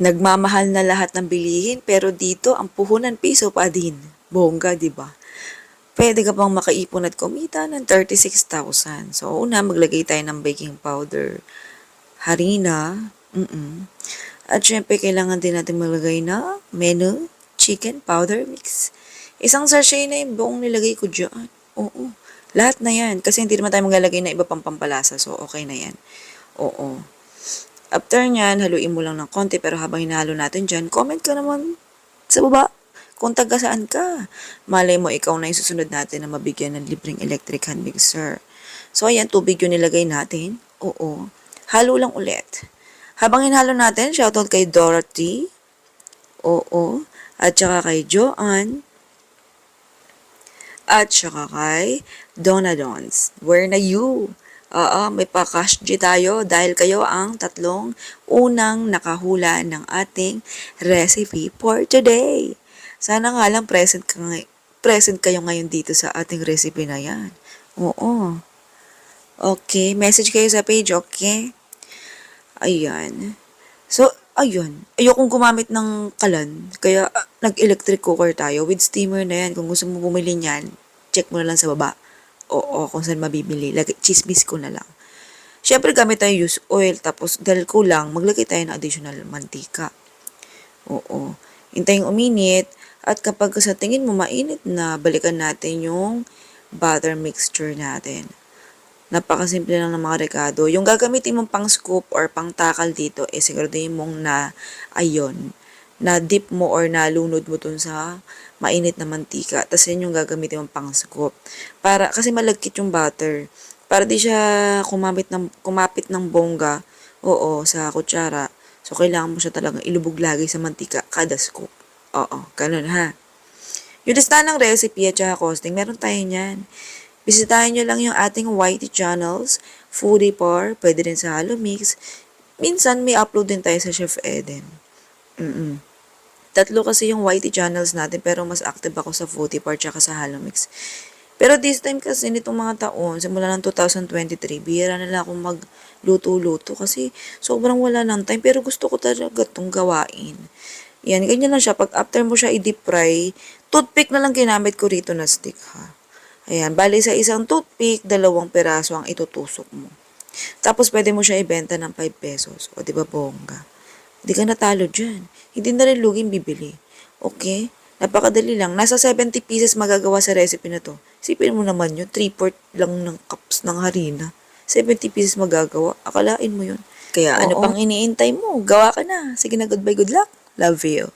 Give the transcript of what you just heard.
Nagmamahal na lahat ng bilihin pero dito ang puhunan piso pa din. Bongga, di ba? Pwede ka pang makaipon at kumita ng 36,000. So, una, maglagay tayo ng baking powder, harina, at syempre, kailangan din natin maglagay na menu, chicken powder mix. Isang sachet na yung buong nilagay ko dyan. Oo. Lahat na yan. Kasi hindi naman tayo maglalagay na iba pang pampalasa. So, okay na yan. Oo. After nyan, haluin mo lang ng konti. Pero habang hinahalo natin dyan, comment ka naman sa baba kung taga saan ka. Malay mo, ikaw na yung susunod natin na mabigyan ng libreng electric hand mixer. So, ayan, tubig yung nilagay natin. Oo. Halo lang ulit. Habang hinalo natin, shoutout kay Dorothy. Oo. At saka kay Joanne. At saka kay Donna Dons. Where na you? May pa-cash G tayo dahil kayo ang tatlong unang nakahula ng ating recipe for today. Sana nga lang present kayo ngayon dito sa ating recipe na yan. Oo. Okay, message kayo sa page, okay? Ayan. So, ayun. Ayokong gumamit ng kalan. Kaya, nag-electric cooker tayo with steamer na yan. Kung gusto mo bumili niyan, check mo na lang sa baba. Oo, kung saan mabibili. Chismis ko na lang. Siyempre, gamit tayo use oil. Tapos, dahil kulang, maglagay tayo ng additional mantika. Oo. Hintayin uminit. At kapag sa tingin mo mainit na, balikan natin yung butter mixture natin. Napakasimple lang ng mga rekado. Yung gagamitin mong pang scoop or pang takal dito, siguraduhin mong na dip mo or nalunod mo dun sa mainit na mantika. Tapos yun yung gagamitin mong pang scoop. Kasi malagkit yung butter. Para di siya kumapit ng bongga, sa kutsara. So, kailangan mo siya talagang ilubog lagi sa mantika kada scoop. Ganun ha. Yung listahan ng recipe at saka costing, meron tayo niyan. Bisitahin nyo lang yung ating YT channels, Foodie Par, pwede rin sa Halomix. Minsan may upload din tayo sa Chef Eden. Tatlo kasi yung YT channels natin pero mas active ako sa Foodie Par tsaka sa Halomix. Pero this time kasi nitong mga taon, simula ng 2023, bihira na lang akong magluto-luto kasi sobrang wala ng time pero gusto ko talaga itong gawain. Yan, ganyan lang siya. Pag after mo siya i-deep fry, toothpick na lang ginamit ko rito na stick ha. Ayan, bali sa isang toothpick, 2 peraso ang itutusok mo. Tapos pwede mo siya ibenta ng 5 pesos. O, di ba bongga? Hindi ka natalo dyan. Hindi na rin luging bibili. Okay? Napakadali lang. Nasa 70 pieces magagawa sa recipe na to. Sipin mo naman yun, 3/4 lang ng cups ng harina. 70 pieces magagawa. Akalain mo yun. Kaya ano pang iniintay mo? Gawa ka na. Sige na, goodbye, good luck. Love you.